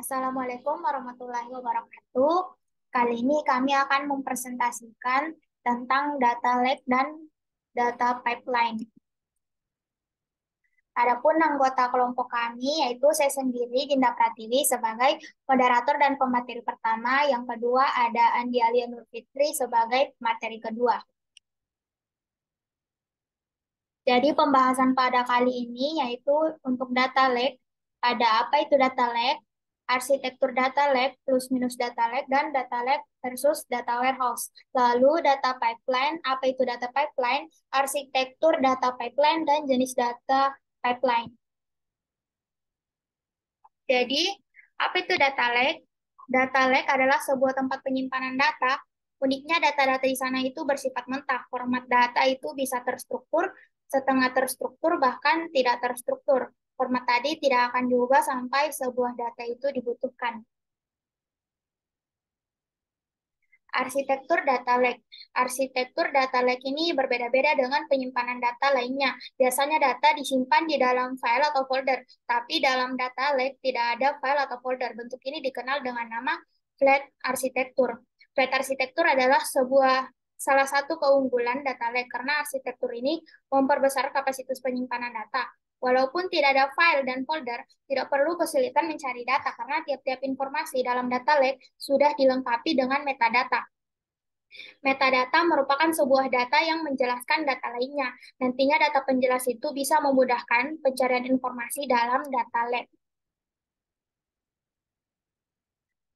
Assalamualaikum warahmatullahi wabarakatuh. Kali ini kami akan mempresentasikan tentang data lake dan data pipeline. Adapun anggota kelompok kami yaitu saya sendiri Dinda Pratiwi sebagai moderator dan pemateri pertama, yang kedua ada Andi Alia Nur Fitri sebagai pemateri kedua. Jadi pembahasan pada kali ini yaitu untuk data lake. Ada apa itu data lake, arsitektur data lake, plus minus data lake, dan data lake versus data warehouse. Lalu data pipeline, apa itu data pipeline, arsitektur data pipeline, dan jenis data pipeline. Jadi, apa itu data lake? Data lake adalah sebuah tempat penyimpanan data. Uniknya data-data di sana itu bersifat mentah. Format data itu bisa terstruktur, setengah terstruktur, bahkan tidak terstruktur. Format tadi tidak akan diubah sampai sebuah data itu dibutuhkan. Arsitektur data lake. Arsitektur data lake ini berbeda-beda dengan penyimpanan data lainnya. Biasanya data disimpan di dalam file atau folder, tapi dalam data lake tidak ada file atau folder. Bentuk ini dikenal dengan nama flat arsitektur. Flat arsitektur adalah salah satu keunggulan data lake karena arsitektur ini memperbesar kapasitas penyimpanan data. Walaupun tidak ada file dan folder, tidak perlu kesulitan mencari data karena tiap-tiap informasi dalam data lake sudah dilengkapi dengan metadata. Metadata merupakan sebuah data yang menjelaskan data lainnya. Nantinya data penjelas itu bisa memudahkan pencarian informasi dalam data lake.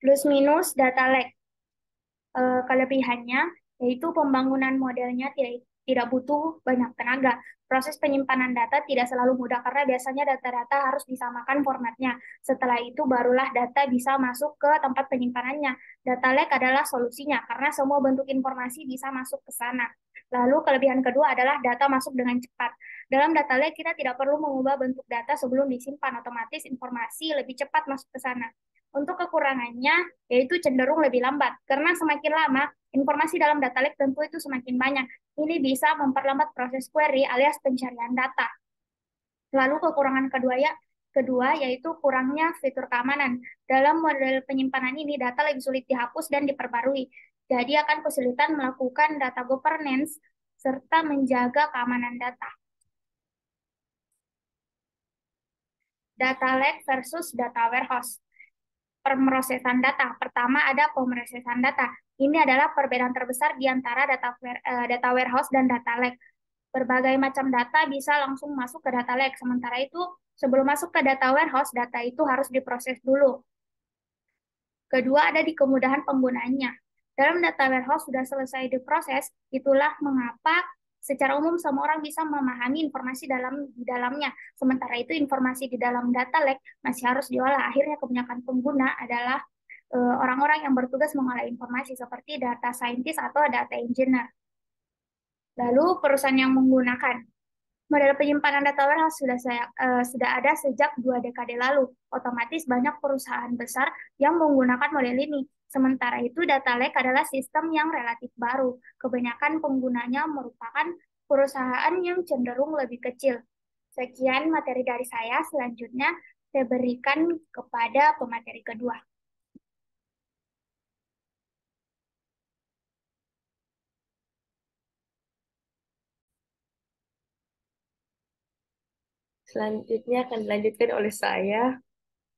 Plus minus data lake. Kelebihannya yaitu pembangunan modelnya tidak butuh banyak tenaga. Proses penyimpanan data tidak selalu mudah karena biasanya data-data harus disamakan formatnya. Setelah itu barulah data bisa masuk ke tempat penyimpanannya. Data lake adalah solusinya karena semua bentuk informasi bisa masuk ke sana. Lalu kelebihan kedua adalah data masuk dengan cepat. Dalam data lake kita tidak perlu mengubah bentuk data sebelum disimpan, otomatis informasi lebih cepat masuk ke sana. Untuk kekurangannya, yaitu cenderung lebih lambat. Karena semakin lama, informasi dalam data lake tentu itu semakin banyak. Ini bisa memperlambat proses query alias pencarian data. Lalu kekurangan kedua yaitu kurangnya fitur keamanan. Dalam model penyimpanan ini, data lebih sulit dihapus dan diperbarui. Jadi akan kesulitan melakukan data governance serta menjaga keamanan data. Data lake versus data warehouse. Pemrosesan data. Pertama ada pemrosesan data. Ini adalah perbedaan terbesar di antara data warehouse dan data lake. Berbagai macam data bisa langsung masuk ke data lake. Sementara itu, sebelum masuk ke data warehouse, data itu harus diproses dulu. Kedua ada di kemudahan penggunaannya. Dalam data warehouse sudah selesai diproses, itulah mengapa secara umum semua orang bisa memahami informasi di dalamnya. Sementara itu informasi di dalam data lake masih harus diolah. Akhirnya kebanyakan pengguna adalah orang-orang yang bertugas mengolah informasi seperti data scientist atau data engineer. Lalu perusahaan yang menggunakan model penyimpanan data warehouse sudah ada sejak 2 dekade lalu. Otomatis banyak perusahaan besar yang menggunakan model ini. Sementara itu, data lake adalah sistem yang relatif baru. Kebanyakan penggunanya merupakan perusahaan yang cenderung lebih kecil. Sekian materi dari saya. Selanjutnya, saya berikan kepada pemateri kedua. Selanjutnya akan dilanjutkan oleh saya.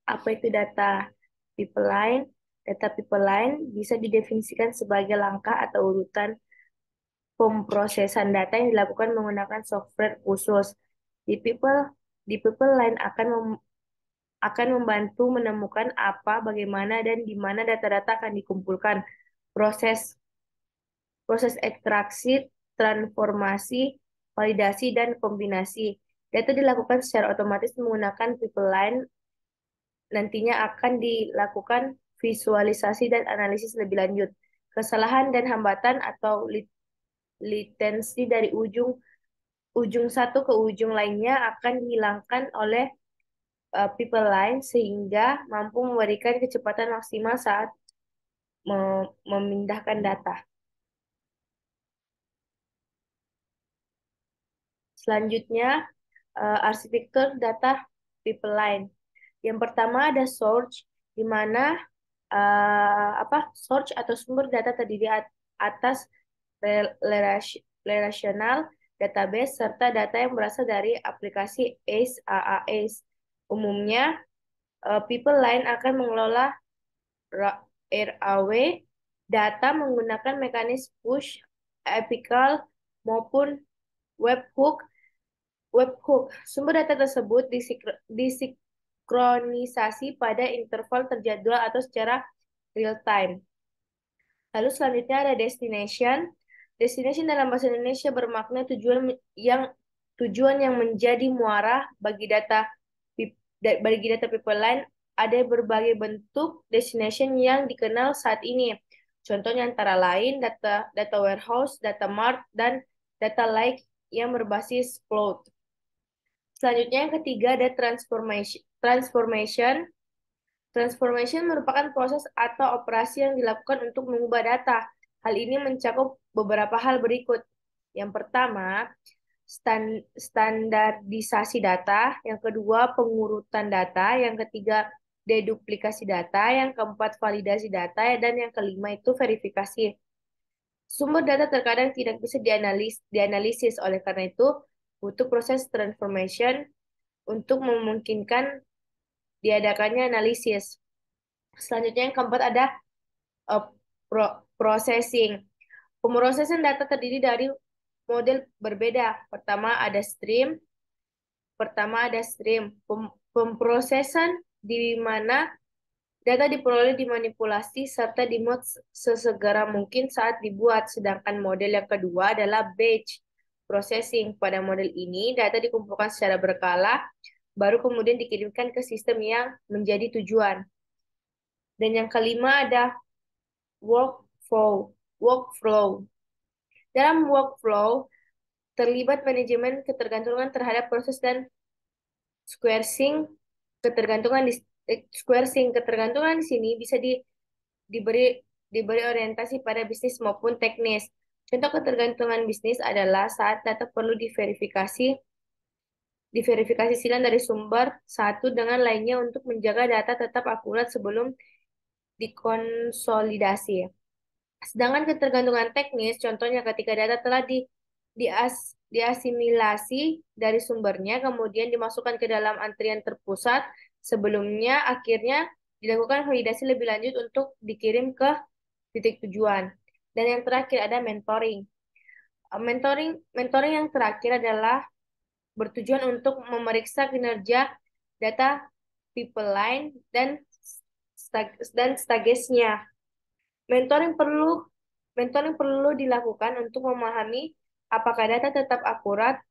Apa itu data pipeline? Data pipeline bisa didefinisikan sebagai langkah atau urutan pemrosesan data yang dilakukan menggunakan software khusus. Di people, di pipeline akan membantu menemukan apa, bagaimana, dan di mana data-data akan dikumpulkan. Proses proses ekstraksi, transformasi, validasi, dan kombinasi. Data dilakukan secara otomatis menggunakan pipeline. Nantinya akan dilakukan visualisasi dan analisis lebih lanjut. Kesalahan dan hambatan atau latensi dari ujung ujung satu ke ujung lainnya akan dihilangkan oleh pipeline sehingga mampu memberikan kecepatan maksimal saat memindahkan data. Selanjutnya, arsitektur data pipeline. Yang pertama ada source. di mana source atau sumber data terdiri atas relational database serta data yang berasal dari aplikasi AAS. Umumnya, people lain akan mengelola RAW data menggunakan mekanisme push, apical, maupun webhook. Sumber data tersebut disinkronisasi pada interval terjadwal atau secara real time. Lalu selanjutnya ada destination. Destination dalam bahasa Indonesia bermakna tujuan yang menjadi muara bagi data pipeline. Ada berbagai bentuk destination yang dikenal saat ini. Contohnya antara lain data warehouse, data mart, dan data lake yang berbasis cloud. Selanjutnya yang ketiga ada transformation. Transformation merupakan proses atau operasi yang dilakukan untuk mengubah data. Hal ini mencakup beberapa hal berikut. Yang pertama, standarisasi data. Yang kedua, pengurutan data. Yang ketiga, deduplikasi data. Yang keempat, validasi data. Dan yang kelima itu verifikasi. Sumber data terkadang tidak bisa dianalisis. Oleh karena itu, butuh proses transformation untuk memungkinkan diadakannya analisis. Selanjutnya yang keempat ada processing. Pemrosesan data terdiri dari model berbeda. Pertama ada stream. Pemrosesan di mana data diperoleh, dimanipulasi, serta dimod sesegera mungkin saat dibuat. Sedangkan model yang kedua adalah batch processing. Pada model ini, data dikumpulkan secara berkala, baru kemudian dikirimkan ke sistem yang menjadi tujuan. Dan yang kelima ada workflow. Dalam workflow, terlibat manajemen ketergantungan terhadap proses dan squaring. Ketergantungan di sini bisa diberi orientasi pada bisnis maupun teknis. Contoh ketergantungan bisnis adalah saat data perlu diverifikasi silang dari sumber satu dengan lainnya untuk menjaga data tetap akurat sebelum dikonsolidasi. Sedangkan ketergantungan teknis, contohnya ketika data telah diasimilasi dari sumbernya, kemudian dimasukkan ke dalam antrian terpusat, sebelumnya akhirnya dilakukan validasi lebih lanjut untuk dikirim ke titik tujuan. Dan yang terakhir ada mentoring. Mentoring yang terakhir adalah bertujuan untuk memeriksa kinerja data pipeline dan stagesnya. Mentoring perlu dilakukan untuk memahami apakah data tetap akurat,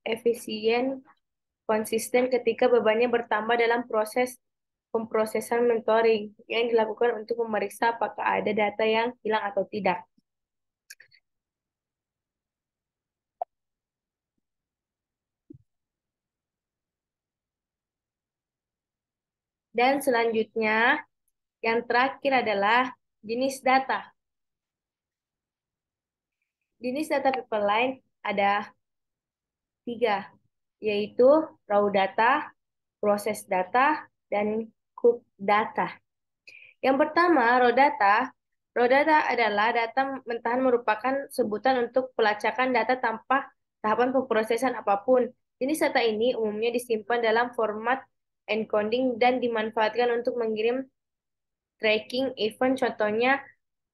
efisien, konsisten ketika bebannya bertambah dalam proses pemrosesan mentoring yang dilakukan untuk memeriksa apakah ada data yang hilang atau tidak. Dan selanjutnya, yang terakhir adalah jenis data. Jenis data pipeline ada 3, yaitu raw data, proses data, dan cook data. Yang pertama, raw data. Raw data adalah data mentahan merupakan sebutan untuk pelacakan data tanpa tahapan pemrosesan apapun. Jenis data ini umumnya disimpan dalam format encoding dan dimanfaatkan untuk mengirim tracking event, contohnya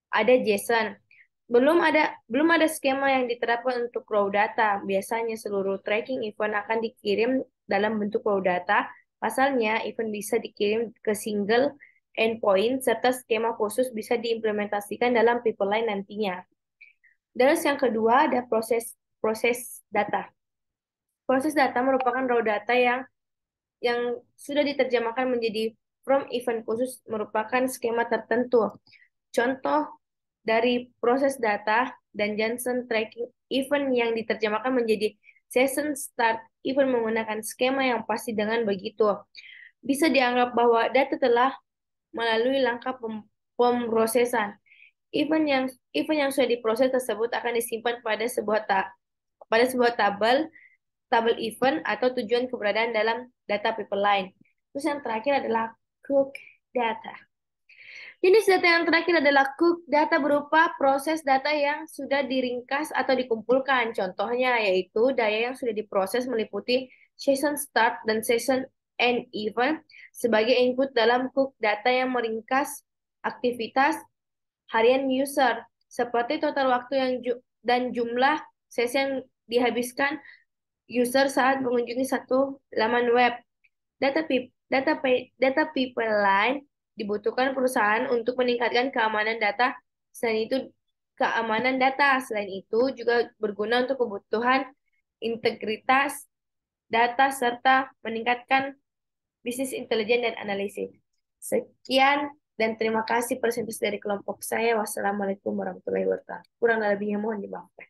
ada JSON. Belum ada skema yang diterapkan untuk raw data. Biasanya seluruh tracking event akan dikirim dalam bentuk raw data. Pasalnya, event bisa dikirim ke single endpoint serta skema khusus bisa diimplementasikan dalam pipeline nantinya. Dan yang kedua ada proses data. Proses data merupakan raw data yang sudah diterjemahkan menjadi from event khusus merupakan skema tertentu. Contoh dari proses data dan JSON tracking event yang diterjemahkan menjadi session start event menggunakan skema yang pasti. Dengan begitu, bisa dianggap bahwa data telah melalui langkah pemrosesan. Event yang sudah diproses tersebut akan disimpan pada sebuah tabel event atau tujuan keberadaan dalam data pipeline. Terus yang terakhir adalah cook data. Jenis data yang terakhir adalah cook data berupa proses data yang sudah diringkas atau dikumpulkan. Contohnya yaitu data yang sudah diproses meliputi session start dan session end event sebagai input dalam cook data yang meringkas aktivitas harian user, seperti total waktu dan jumlah sesi yang dihabiskan user saat mengunjungi satu laman web. Data pipeline dibutuhkan perusahaan untuk meningkatkan keamanan data. Selain itu juga berguna untuk kebutuhan integritas data serta meningkatkan bisnis intelijen dan analisis. Sekian dan terima kasih presentasi dari kelompok saya. Wassalamualaikum warahmatullahi wabarakatuh. Kurang lebihnya mohon dimaafkan.